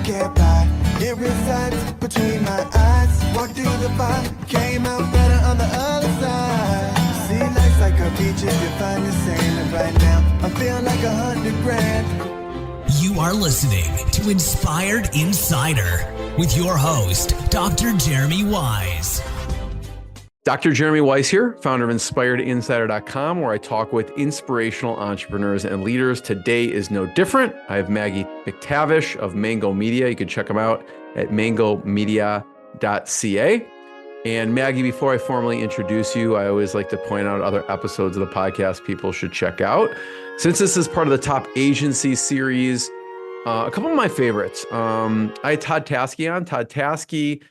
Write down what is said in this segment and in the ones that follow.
get by. It resides between my eyes. Walked through the fire, came out better on the other side. See, life's like a beach if you find the sand. And right now, I feel like 100 grand. You are listening to Inspired Insider with your host, Dr. Jeremy Wise. Dr. Jeremy Wise here, founder of InspiredInsider.com, where I talk with inspirational entrepreneurs and leaders. Today is no different. I have Maggie McTavish of Mango Media. You can check them out at mangomedia.ca. And Maggie, before I formally introduce you, I always like to point out other episodes of the podcast people should check out. Since this is part of the Top Agency series, a couple of my favorites. I had Todd Taskey on. Todd Taskey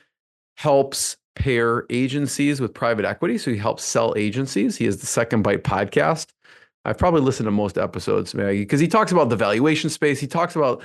helps pair agencies with private equity. So he helps sell agencies. He has the Second Bite podcast. I've probably listened to most episodes, Maggie, because he talks about the valuation space. He talks about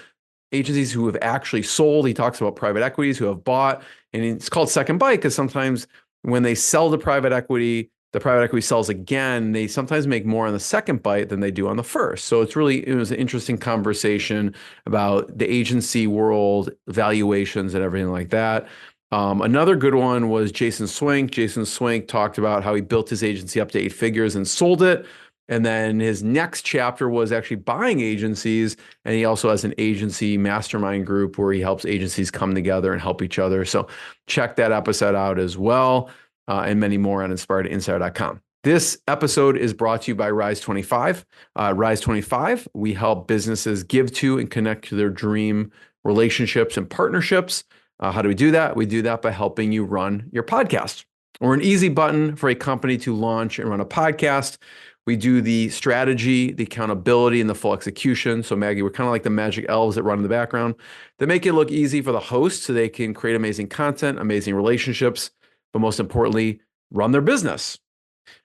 agencies who have actually sold. He talks about private equities who have bought. And it's called Second Bite because sometimes when they sell to private equity, the private equity sells again. They sometimes make more on the second bite than they do on the first. So it was an interesting conversation about the agency world, valuations, and everything like that. Another good one was Jason Swink. Jason Swink talked about how he built his agency up to 8 figures and sold it. And then his next chapter was actually buying agencies. And he also has an agency mastermind group where he helps agencies come together and help each other. So check that episode out as well, and many more on InspiredInsider.com. This episode is brought to you by Rise 25. Rise 25, we help businesses give to and connect to their dream relationships and partnerships. How do we do that? We do that by helping you run your podcast. We're an easy button for a company to launch and run a podcast. We do the strategy, the accountability, and the full execution. So Maggie, we're kind of like the magic elves that run in the background. They make it look easy for the host so they can create amazing content, amazing relationships, but most importantly, run their business.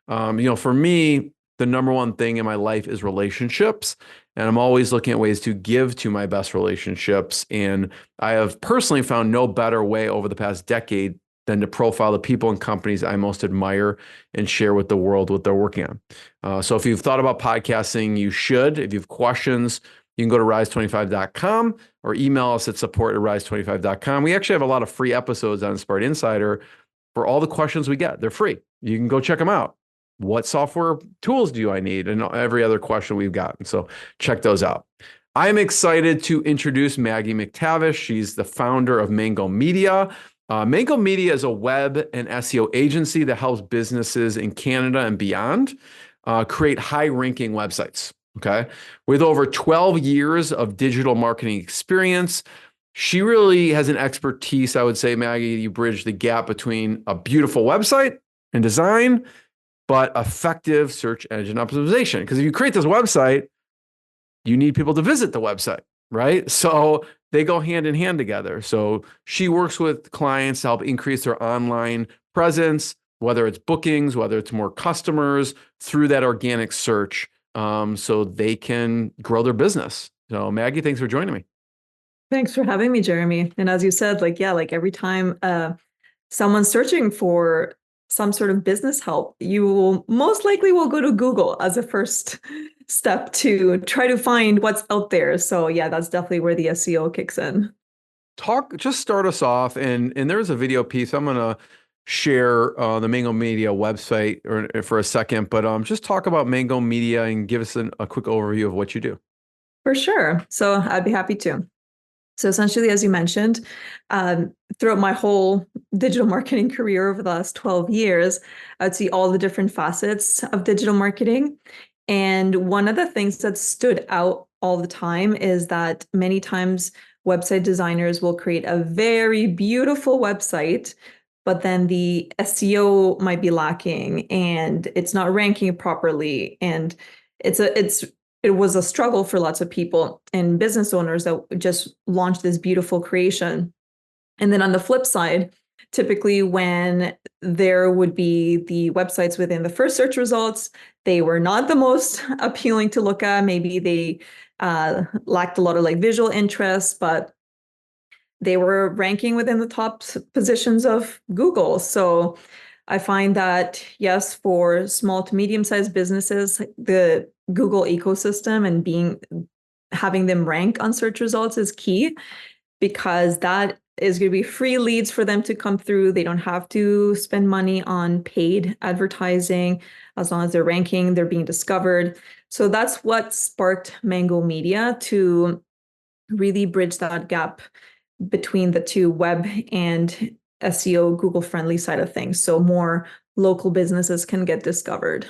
For me, the number one thing in my life is relationships. And I'm always looking at ways to give to my best relationships. And I have personally found no better way over the past decade than to profile the people and companies I most admire and share with the world what they're working on. So if you've thought about podcasting, you should. If you have questions, you can go to rise25.com or email us at support@rise25.com. We actually have a lot of free episodes on Inspired Insider for all the questions we get. They're free. You can go check them out. What software tools do I need? And every other question we've gotten. So check those out. I'm excited to introduce Maggie McTavish. She's the founder of Mango Media. Mango Media is a web and SEO agency that helps businesses in Canada and beyond create high-ranking websites. Okay, with over 12 years of digital marketing experience, she really has an expertise. I would say, Maggie, you bridge the gap between a beautiful website and design, but effective search engine optimization. Because if you create this website, you need people to visit the website, right? So they go hand in hand together. So she works with clients to help increase their online presence, whether it's bookings, whether it's more customers, through that organic search, so they can grow their business. So Maggie, thanks for joining me. Thanks for having me, Jeremy. And as you said, every time someone's searching for some sort of business help, you will most likely will go to Google as a first step to try to find what's out there. So yeah, that's definitely where the SEO kicks in. Just start us off, and there's a video piece. I'm gonna share the Mango Media website for a second, but just talk about Mango Media and give us a quick overview of what you do. For sure. So I'd be happy to. So essentially, as you mentioned, throughout my whole digital marketing career over the last 12 years, I'd see all the different facets of digital marketing. And one of the things that stood out all the time is that many times website designers will create a very beautiful website, but then the SEO might be lacking and it's not ranking properly. And it was a struggle for lots of people and business owners that just launched this beautiful creation. And then on the flip side, typically when there would be the websites within the first search results, they were not the most appealing to look at. Maybe they lacked a lot of visual interest, but they were ranking within the top positions of Google. So I find that, yes, for small to medium-sized businesses, the Google ecosystem and having them rank on search results is key. because that is going to be free leads for them to come through. They don't have to spend money on paid advertising. As long as they're ranking, they're being discovered. So that's what sparked Mango Media to really bridge that gap between the two, web and SEO, Google friendly side of things. So more local businesses can get discovered.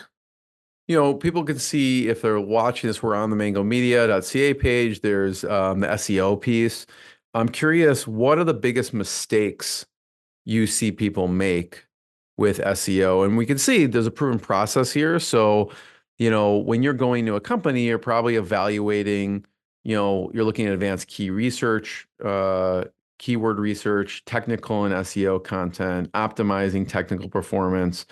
People can see if they're watching this, we're on the mangomedia.ca page. There's the SEO piece. I'm curious, what are the biggest mistakes you see people make with SEO? And we can see there's a proven process here. So, when you're going to a company, you're probably evaluating, you're looking at advanced key research, keyword research, technical and SEO content, optimizing technical performance.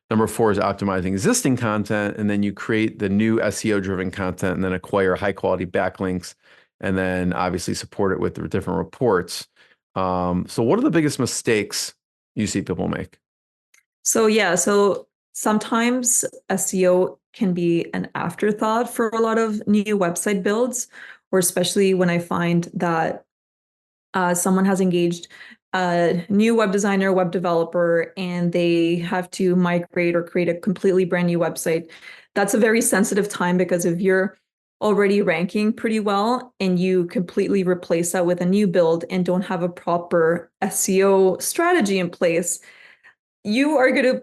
Number 4 is optimizing existing content, and then you create the new SEO-driven content and then acquire high-quality backlinks, and then obviously support it with the different reports. So what are the biggest mistakes you see people make? So sometimes SEO can be an afterthought for a lot of new website builds, or especially when I find that someone has engaged a new web designer, web developer, and they have to migrate or create a completely brand new website. That's a very sensitive time, because if you're already ranking pretty well and you completely replace that with a new build and don't have a proper SEO strategy in place, you are going to,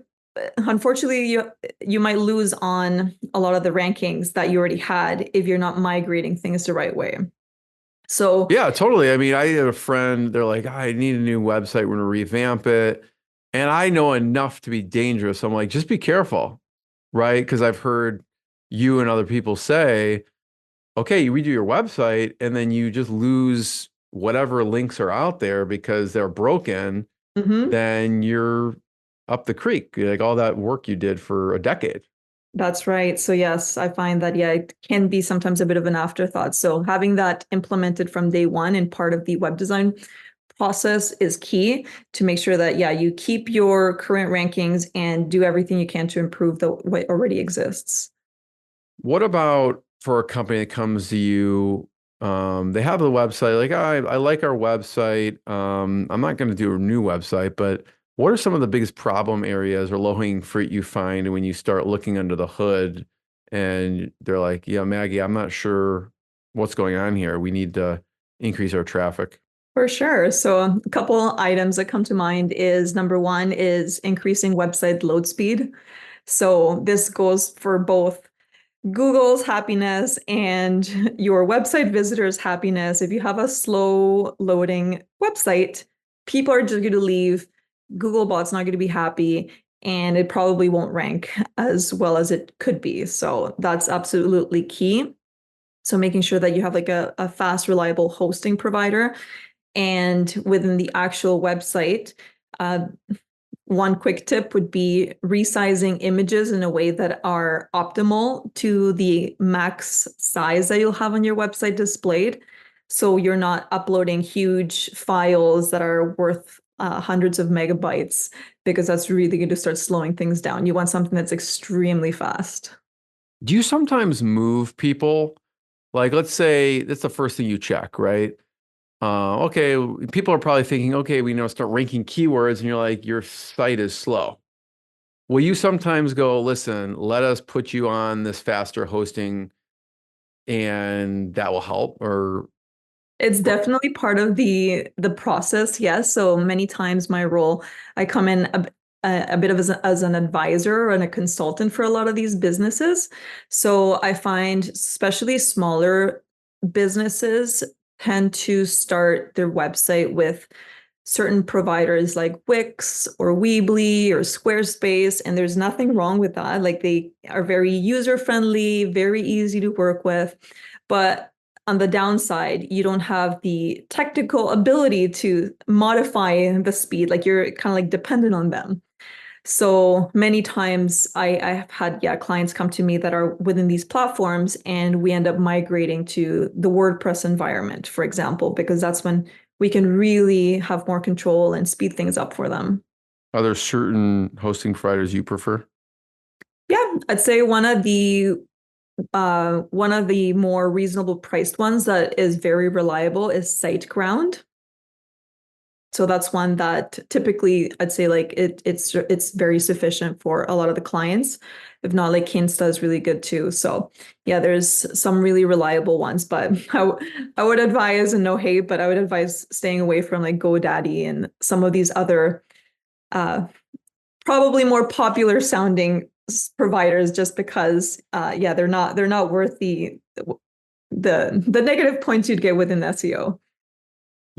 unfortunately, you might lose on a lot of the rankings that you already had if you're not migrating things the right way. So Yeah, totally. I mean, I had a friend, they're like, I need a new website, we're gonna revamp it. And I know enough to be dangerous. I'm like, just be careful, right? Because I've heard you and other people say, okay, you redo your website and then you just lose whatever links are out there because they're broken, mhm. then you're up the creek, like all that work you did for a decade. That's right. So yes, I find that, yeah, it can be sometimes a bit of an afterthought. So having that implemented from day one and part of the web design process is key to make sure that, yeah, you keep your current rankings and do everything you can to improve what already exists. What about for a company that comes to you? They have the website, like, I like our website. I'm not going to do a new website, but what are some of the biggest problem areas or low-hanging fruit you find when you start looking under the hood and they're like, yeah, Maggie, I'm not sure what's going on here. We need to increase our traffic. For sure. So a couple items that come to mind is, number one is increasing website load speed. So this goes for both Google's happiness and your website visitors' happiness. If you have a slow loading website, people are just going to leave. Googlebot's not going to be happy, and it probably won't rank as well as it could be. So that's absolutely key. So making sure that you have like a fast, reliable hosting provider. And within the actual website, uh, one quick tip would be resizing images in a way that are optimal to the max size that you'll have on your website displayed. So you're not uploading huge files that are worth hundreds of megabytes, because that's really going to start slowing things down. You want something that's extremely fast. Do you sometimes move people? Like, let's say that's the first thing you check, right? Okay, people are probably thinking, okay, we know start ranking keywords, and you're like, your site is slow. Will you sometimes go, listen, let us put you on this faster hosting and that will help? Or It's definitely part of the process, yes. So many times my role, I come in a bit of as an advisor and a consultant for a lot of these businesses. So I find especially smaller businesses tend to start their website with certain providers like Wix or Weebly or Squarespace, and there's nothing wrong with that. Like, they are very user friendly, very easy to work with. But on the downside, you don't have the technical ability to modify the speed. Like, you're kind of like dependent on them. So many times I have had, yeah, clients come to me that are within these platforms, and we end up migrating to the WordPress environment, for example, because that's when we can really have more control and speed things up for them. are there certain hosting providers you prefer? Yeah, I'd say one of the more reasonable priced ones that is very reliable is SiteGround. So that's one that typically I'd say like it's very sufficient for a lot of the clients. If not, like Kinsta is really good too. So yeah, there's some really reliable ones, but I would advise, and no hate, but I would advise staying away from like GoDaddy and some of these other probably more popular sounding providers, just because yeah, they're not worth the negative points you'd get within SEO.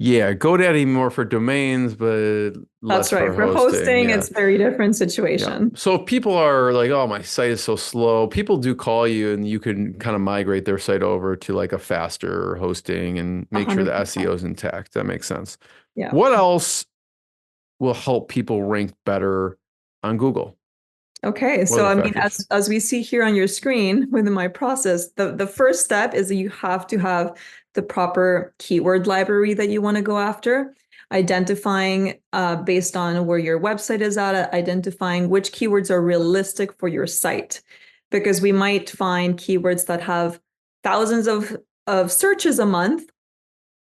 Yeah, GoDaddy more for domains, but less That's right. for For hosting. hosting, Yeah. it's a very different Yeah. situation. So if people are like, oh, my site is so slow, people do call you and you can kind of migrate their site over to like a faster hosting and make sure the 100%. SEO is intact. That makes sense. Yeah. What else will help people rank better on Google? Okay. What are So the I mean, factors? as we see here on your screen within my process, the first step is that you have to have the proper keyword library that you want to go after, identifying based on where your website is at, identifying which keywords are realistic for your site. Because we might find keywords that have thousands of searches a month,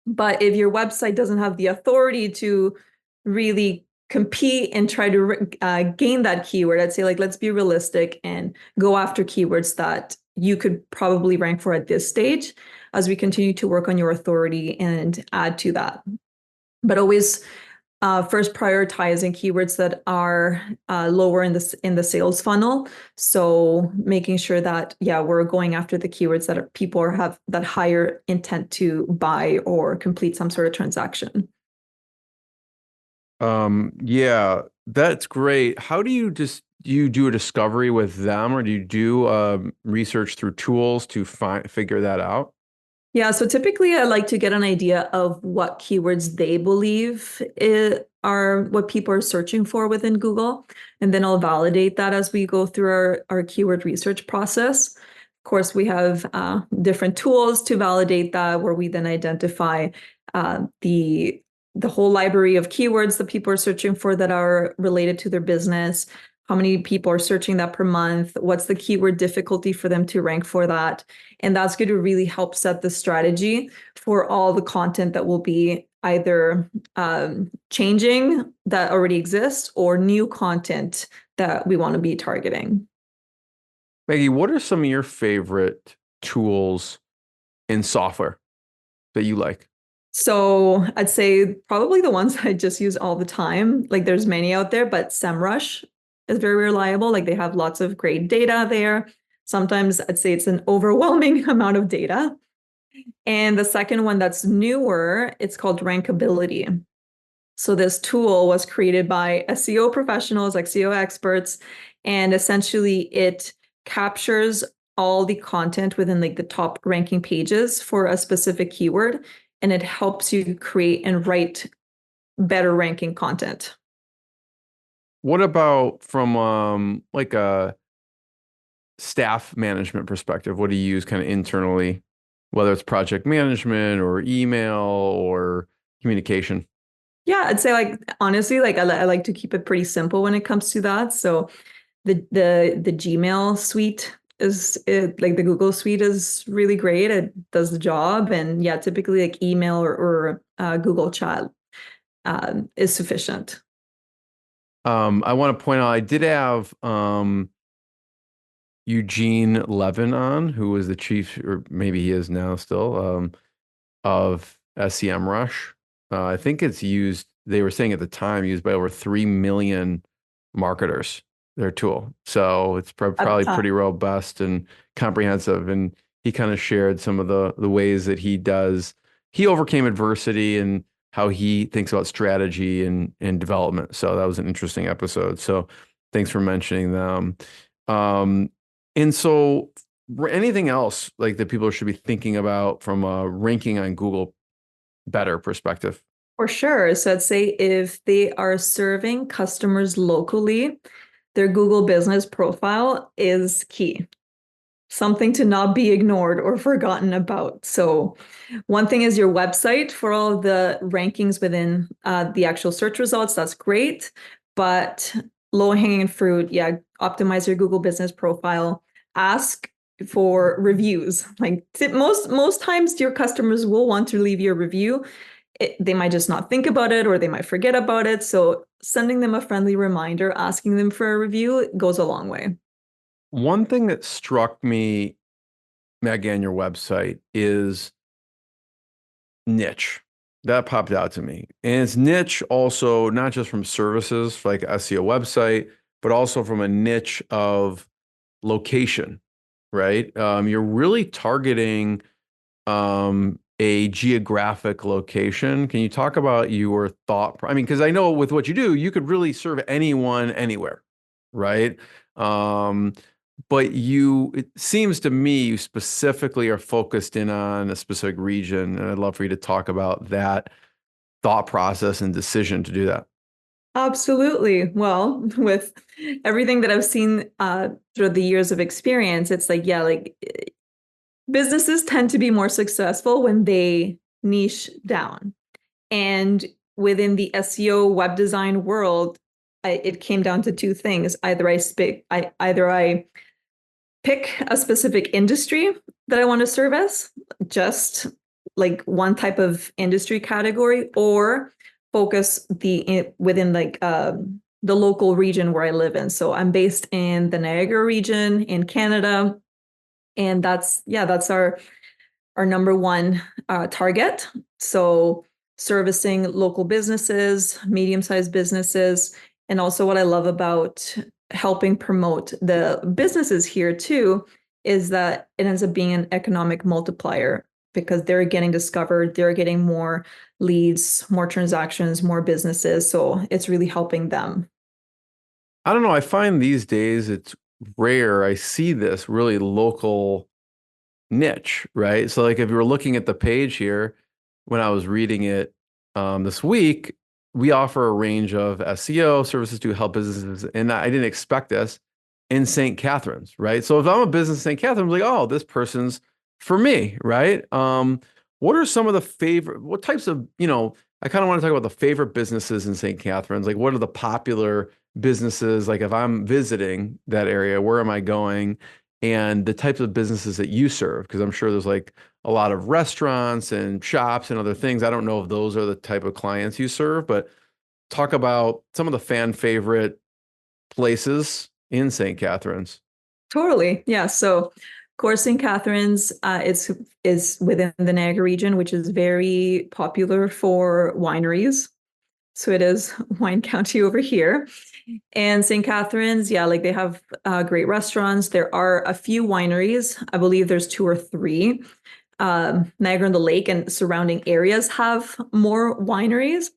but if your website doesn't have the authority to really compete and try to gain that keyword, I'd say like let's be realistic and go after keywords that you could probably rank for at this stage as we continue to work on your authority and add to that. But always first prioritizing keywords that are lower in the sales funnel. So making sure that yeah, we're going after the keywords that people have that higher intent to buy or complete some sort of transaction. Yeah, that's great. How do you do a discovery with them, or do you do research through tools to figure that out? Yeah, so typically I like to get an idea of what keywords they believe are what people are searching for within Google. And then I'll validate that as we go through our keyword research process. Of course, we have different tools to validate that, where we then identify the whole library of keywords that people are searching for that are related to their business. How many people are searching that per month? What's the keyword difficulty for them to rank for that? And that's going to really help set the strategy for all the content that will be either changing that already exists or new content that we want to be targeting. Maggie, what are some of your favorite tools in software that you like? So I'd say probably the ones I just use all the time. Like there's many out there, but SEMrush is very reliable. Like they have lots of great data there. Sometimes I'd say it's an overwhelming amount of data. And the second one that's newer, it's called Rankability. So this tool was created by SEO professionals, like SEO experts, and essentially it captures all the content within like the top ranking pages for a specific keyword, and it helps you create and write better ranking content. What about from like a staff management perspective? What do you use kind of internally, whether it's project management or email or communication? Yeah, I'd say like honestly, like I like to keep it pretty simple when it comes to that. So the Gmail suite like the Google suite is really great. It does the job, and yeah, typically like email or Google Chat is sufficient. I want to point out I did have Eugene Levin on, who was the chief, or maybe he is now still, of SEMrush. I think it's used, they were saying at the time, used by over 3 million marketers, their tool. So it's At the probably time. pretty robust and comprehensive. And he kind of shared some of the ways that he overcame adversity and how he thinks about strategy and development. So that was an interesting episode. So thanks for mentioning them. Um, and so anything else like that people should be thinking about from a ranking on Google better perspective? For sure. So I'd say if they are serving customers locally, their Google business profile is key. Something to not be ignored or forgotten about. So one thing is your website for all of the rankings within the actual search results. That's great. But low-hanging fruit, yeah, optimize your Google business profile. Ask for reviews. Like most times your customers will want to leave you a review. they might just not think about it or they might forget about it. So sending them a friendly reminder, asking them for a review goes a long way. One thing that struck me, Maggie, on your website is niche. That popped out to me. And it's niche also not just from services like SEO website, but also from a niche of location, right? You're really targeting a geographic location. Can you talk about your thought? I mean, because I know with what you do, you could really serve anyone anywhere, right? Um, but it seems to me you specifically are focused in on a specific region, and I'd love for you to talk about that thought process and decision to do that. Absolutely. Well, with everything that I've seen through the years of experience, it's like, yeah, like businesses tend to be more successful when they niche down. And within the SEO web design world, it came down to two things. Either I pick a specific industry that I want to service, just like one type of industry category, or focus within like the local region where I live in. So I'm based in the Niagara region in Canada, and that's our number one target. So servicing local businesses, medium-sized businesses, and also what I love about helping promote the businesses here too is that it ends up being an economic multiplier because they're getting discovered, they're getting more leads, more transactions, more businesses. So it's really helping them. I don't know. I find these days it's rare. I see this really local niche, right? So like if you were looking at the page here, when I was reading it this week, we offer a range of SEO services to help businesses, and I didn't expect this in St. Catharines, right? So if I'm a business in St. Catharines, I'm like, oh, this person's for me, right? What are some of the what types of, I kind of want to talk about the favorite businesses in St. Catharines. Like what are the popular businesses? Like if I'm visiting that area, where am I going? And the types of businesses that you serve, because I'm sure there's like a lot of restaurants and shops and other things. I don't know if those are the type of clients you serve, but talk about some of the fan favorite places in St. Catharines. Totally. Yeah. So, of course, St. Catharines is within the Niagara region, which is very popular for wineries. So it is wine county over here. And St. Catharines, yeah, like they have great restaurants. There are a few wineries. I believe there's two or three. Niagara on the Lake and surrounding areas have more wineries.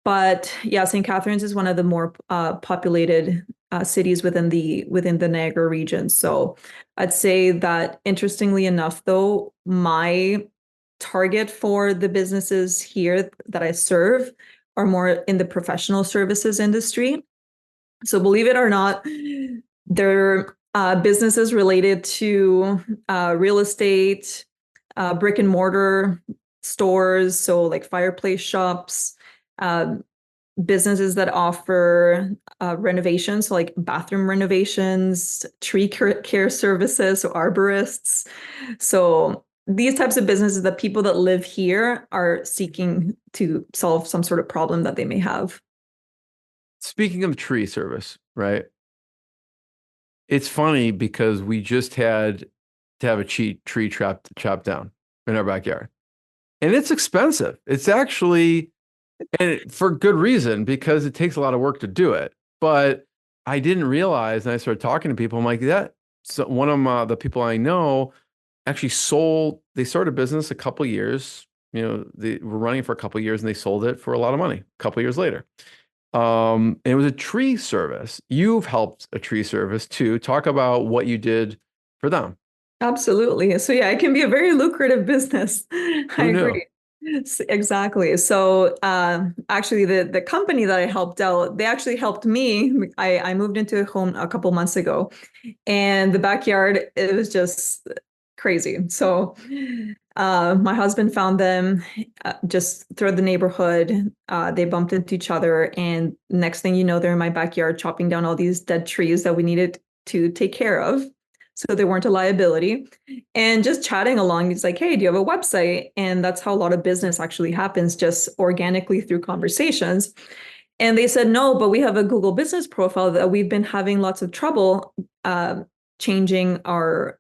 But yeah, St. Catharines is one of the more populated cities within the Niagara region. So I'd say that interestingly enough, though, my target for the businesses here that I serve are more in the professional services industry. So believe it or not, they're businesses related to real estate, brick and mortar stores, so like fireplace shops, uh, businesses that offer renovations, so like bathroom renovations, tree care services, so arborists. So these types of businesses, the people that live here are seeking to solve some sort of problem that they may have. Speaking of tree service, right? It's funny because we just had to have a tree chopped down in our backyard. And it's expensive. It's actually, and for good reason, because it takes a lot of work to do it. But I didn't realize, and I started talking to people, I'm like, that. So one of the people I know actually they started a business a couple years. They were running for a couple years and they sold it for a lot of money a couple years later. And it was a tree service. You've helped a tree service too. Talk about what you did for them. Absolutely. So yeah, it can be a very lucrative business. I Who knew? agree. Exactly. So actually the company that I helped out, they actually helped me. I moved into a home a couple months ago and the backyard, it was just crazy. So my husband found them just through the neighborhood. They bumped into each other and next thing you know, they're in my backyard chopping down all these dead trees that we needed to take care of. so they weren't a liability. And just chatting along, he's like, hey, do you have a website? And that's how a lot of business actually happens, just organically through conversations. And they said, no, but we have a Google business profile that we've been having lots of trouble changing our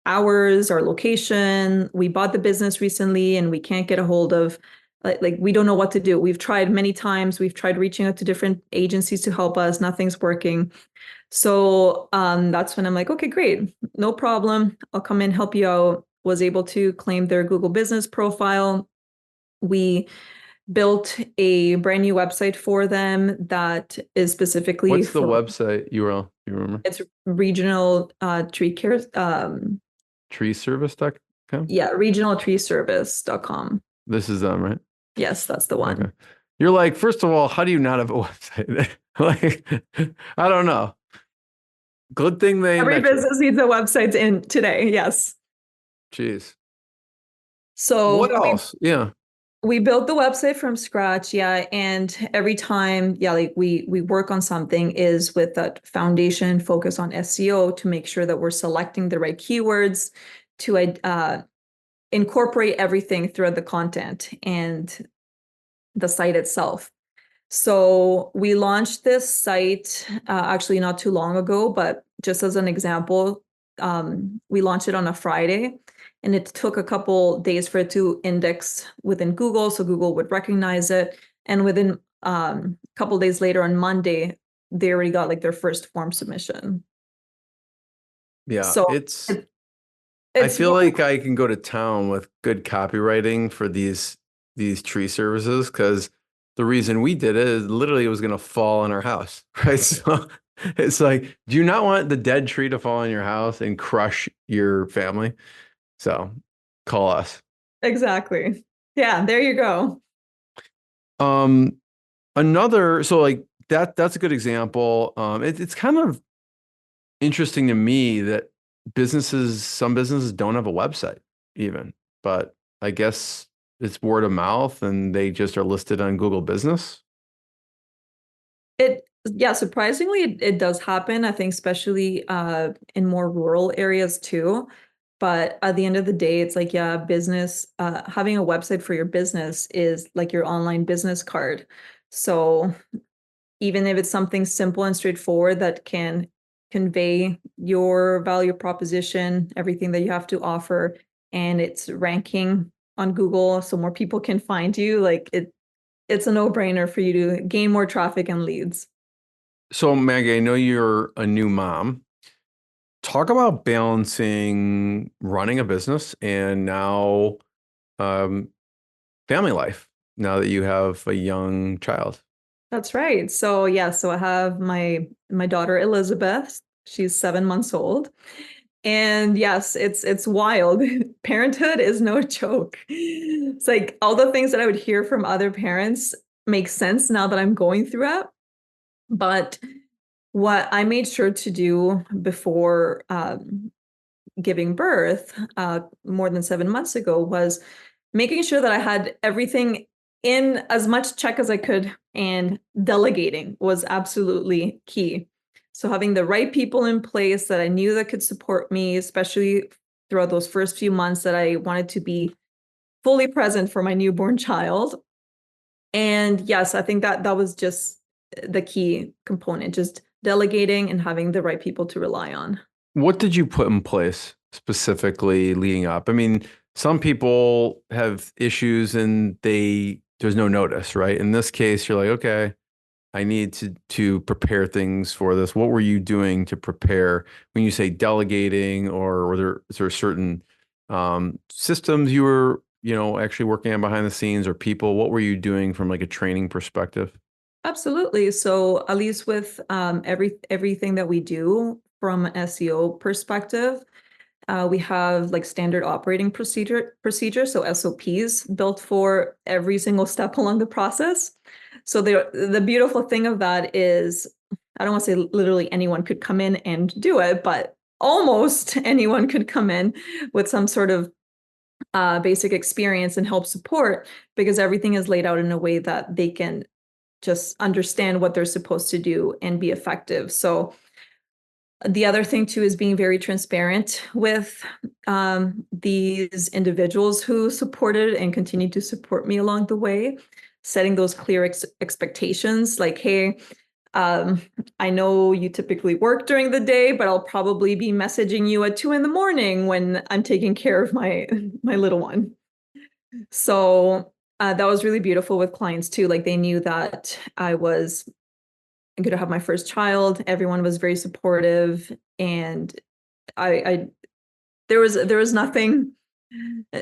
hours, our location. We bought the business recently and we can't get a hold of, like we don't know what to do. We've tried many times. We've tried reaching out to different agencies to help us. Nothing's working. So that's when I'm like, okay, great. No problem. I'll come in, help you out. Was able to claim their Google business profile. We built a brand new website for them that is specifically What's the for website URL? You remember? it's regional tree care. Treeservice.com? Yeah, regionaltreeservice.com. This is them, right? Yes, that's the one. Okay. You're like, first of all, how do you not have a website? Like, I don't know. Good thing they Every met you. business needs a website in today. Yes. Jeez. So What else? Yeah. we built the website from scratch. Yeah. And every time, yeah, like we work on something is with that foundation focus on SEO to make sure that we're selecting the right keywords to incorporate everything throughout the content and the site itself. So we launched this site actually not too long ago, but just as an example, we launched it on a Friday and it took a couple days for it to index within Google. So Google would recognize it. And within a couple days later on Monday, they already got like their first form submission. Yeah. So I it's feel like I can go to town with good copywriting for these tree services because the reason we did it is literally it was going to fall on our house, right? So it's like, do you not want the dead tree to fall on your house and crush your family? So call us. exactly. Yeah, there you go. So like that's a good example. It's kind of interesting to me that some businesses don't have a website even, but I guess it's word of mouth and they just are listed on Google Business. Yeah, surprisingly, it does happen. I think especially in more rural areas too. But at the end of the day, it's like, yeah, business, having a website for your business is like your online business card. So even if it's something simple and straightforward that can convey your value proposition, everything that you have to offer, and it's ranking on Google so more people can find you, like it's a no-brainer for you to gain more traffic and leads. So Maggie, I know you're a new mom. Talk about balancing running a business and now um, family life now that you have a young child. That's right. So yeah, so I have my daughter Elizabeth. She's 7 months old. And yes, it's wild. Parenthood is no joke. It's like all the things that I would hear from other parents make sense now that I'm going through it. But what I made sure to do before giving birth more than 7 months ago was making sure that I had everything in as much check as I could, and delegating was absolutely key. So having the right people in place that I knew that could support me, especially throughout those first few months that I wanted to be fully present for my newborn child. And yes, I think that was just the key component, just delegating and having the right people to rely on. What did you put in place specifically leading up? I mean, some people have issues and there's no notice, right? In this case, you're like, okay, I need to prepare things for this. What were you doing to prepare when you say delegating, or is there certain systems you were, actually working on behind the scenes, or people? What were you doing from like a training perspective? Absolutely. So at least with everything that we do from an SEO perspective, we have like standard operating procedure, so SOPs built for every single step along the process. So the beautiful thing of that is, I don't want to say literally anyone could come in and do it, but almost anyone could come in with some sort of basic experience and help support, because everything is laid out in a way that they can just understand what they're supposed to do and be effective. So The other thing too is being very transparent with these individuals who supported and continue to support me along the way, setting those clear expectations like, hey, I know you typically work during the day, but I'll probably be messaging you at 2 a.m. when I'm taking care of my little one. So that was really beautiful with clients too. Like they knew that I was going to have my first child. Everyone was very supportive, and I there was nothing.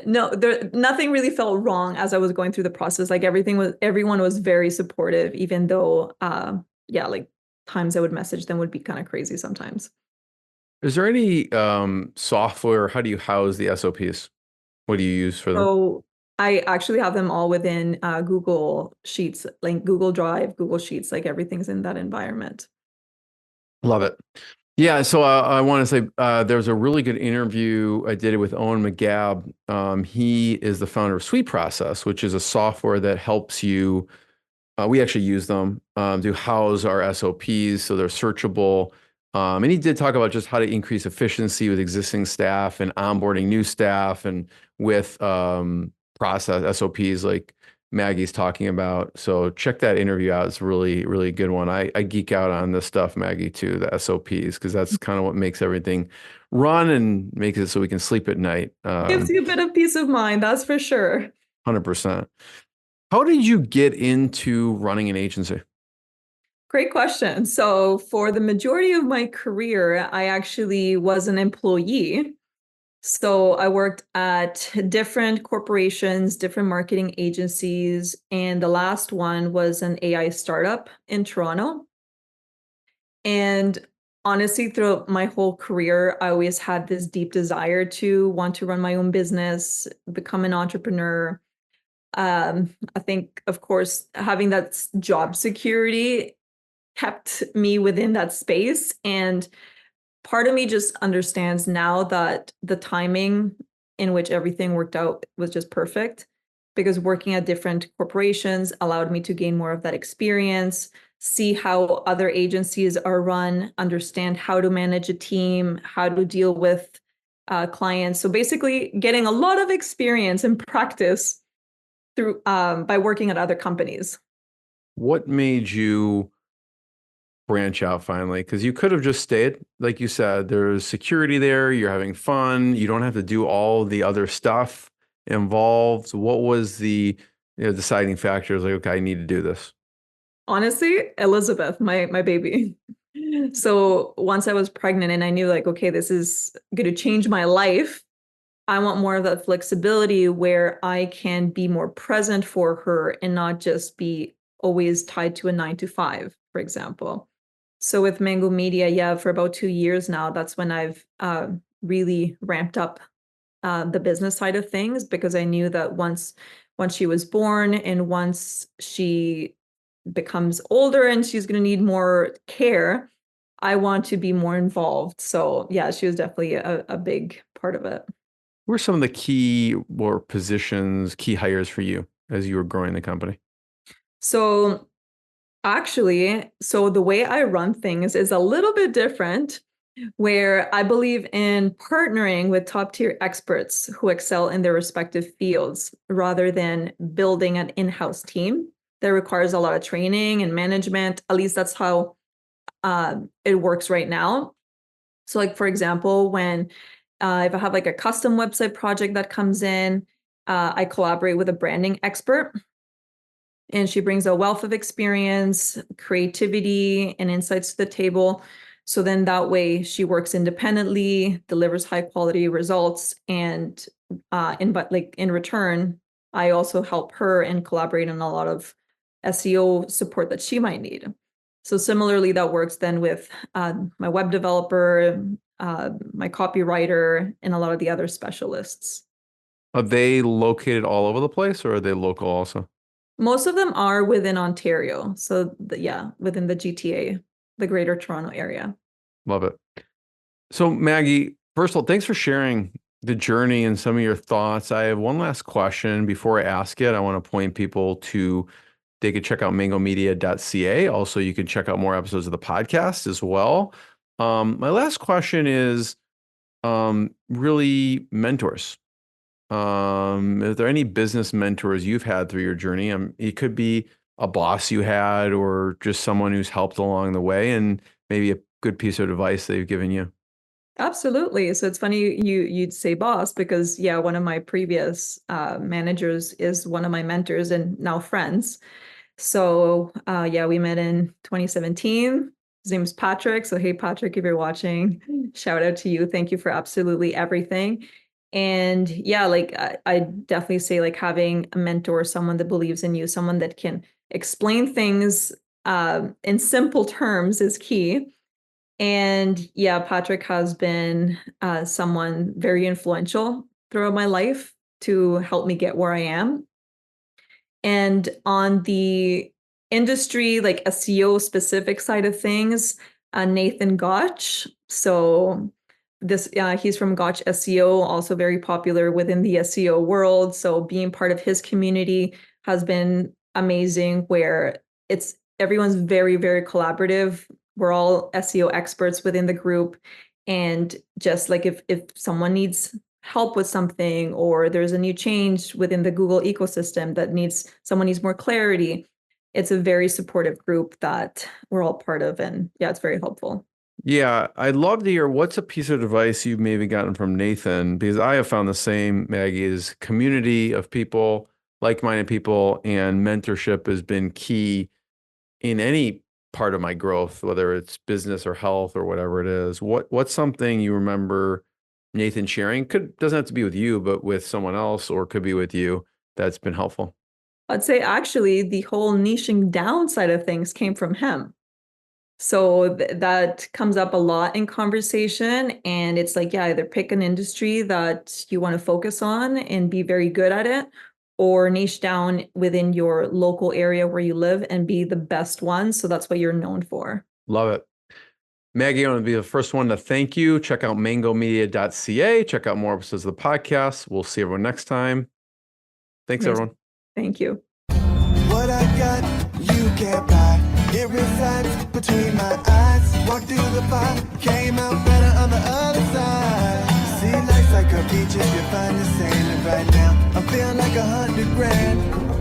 No, nothing really felt wrong as I was going through the process. Like everyone was very supportive, even though, yeah, like times I would message them would be kind of crazy sometimes. Is there any software? How do you house the SOPs? What do you use for them? So I actually have them all within Google Sheets, like Google Drive, Google Sheets, like everything's in that environment. Love it. Yeah, so I want to say there's a really good interview I did it with Owen McGab. He is the founder of Sweet Process, which is a software that helps you. We actually use them to house our SOPs so they're searchable. And he did talk about just how to increase efficiency with existing staff and onboarding new staff and with process SOPs like Maggie's talking about. So check that interview out. It's a really, really good one. I geek out on this stuff, Maggie, too, the SOPs, because that's kind of what makes everything run and makes it so we can sleep at night. Gives you a bit of peace of mind, that's for sure. 100%. How did you get into running an agency? Great question. So for the majority of my career, I actually was an employee. So I worked at different corporations, different marketing agencies, and the last one was an AI startup in Toronto. And honestly, throughout my whole career, I always had this deep desire to want to run my own business, become an entrepreneur. I think, of course, having that job security kept me within that space. And part of me just understands now that the timing in which everything worked out was just perfect, because working at different corporations allowed me to gain more of that experience, see how other agencies are run, understand how to manage a team, how to deal with clients. So basically getting a lot of experience and practice through by working at other companies. What made you branch out finally? Because you could have just stayed, like you said, there's security there, you're having fun, you don't have to do all the other stuff involved. What was the deciding factors? Like, okay, I need to do this. Honestly, Elizabeth, my baby. So once I was pregnant and I knew like, okay, this is going to change my life. I want more of that flexibility where I can be more present for her and not just be always tied to a 9 to 5, for example. So with Mango Media, yeah, for about 2 years now, that's when I've really ramped up the business side of things, because I knew that once she was born and once she becomes older and she's going to need more care, I want to be more involved. So yeah, she was definitely a big part of it. Who were some of the key or positions, key hires for you as you were growing the company? So actually, so the way I run things is a little bit different, where I believe in partnering with top tier experts who excel in their respective fields rather than building an in-house team that requires a lot of training and management. At least that's how it works right now. So like, for example, when if I have like a custom website project that comes in, I collaborate with a branding expert, and she brings a wealth of experience, creativity, and insights to the table. So then that way she works independently, delivers high quality results, and in return, I also help her and collaborate on a lot of SEO support that she might need. So similarly, that works then with my web developer, my copywriter, and a lot of the other specialists. Are they located all over the place or are they local also? Most of them are within Ontario. So yeah, within the GTA, the Greater Toronto area. Love it. So Maggie, first of all, thanks for sharing the journey and some of your thoughts. I have one last question before I ask it. I want to point people to, they could check out mangomedia.ca. Also, you can check out more episodes of the podcast as well. My last question is really mentors. Are there any business mentors you've had through your journey? It could be a boss you had or just someone who's helped along the way and maybe a good piece of advice they've given you. Absolutely. So it's funny you'd say boss because yeah, one of my previous managers is one of my mentors and now friends. So yeah, we met in 2017. His name is Patrick. So hey, Patrick, if you're watching, shout out to you. Thank you for absolutely everything. And yeah, like I definitely say like having a mentor, someone that believes in you, someone that can explain things in simple terms is key. And yeah, Patrick has been someone very influential throughout my life to help me get where I am. And on the industry, like SEO specific side of things, Nathan Gotch. So he's from Gotch SEO, also very popular within the SEO world. So being part of his community has been amazing, where everyone's very, very collaborative. We're all SEO experts within the group. And just like if someone needs help with something or there's a new change within the Google ecosystem that someone needs more clarity, it's a very supportive group that we're all part of. And yeah, it's very helpful. Yeah, I'd love to hear what's a piece of advice you've maybe gotten from Nathan, because I have found the same, Maggie, is community of people, like-minded people, and mentorship has been key in any part of my growth, whether it's business or health or whatever it is. What's something you remember Nathan sharing? Doesn't have to be with you, but with someone else, or could be with you, that's been helpful. I'd say actually the whole niching down side of things came from him. So that comes up a lot in conversation. And it's like, yeah, either pick an industry that you want to focus on and be very good at it, or niche down within your local area where you live and be the best one. So that's what you're known for. Love it. Maggie, I want to be the first one to thank you. Check out mangomedia.ca. Check out more episodes of the podcast. We'll see everyone next time. Thanks, Amazing. everyone. Thank you. What I got, you can't buy. It resides between my eyes. Walked through the fire, came out better on the other side. See, life's like a beach if you find the sailing right now. I'm feeling like 100 grand.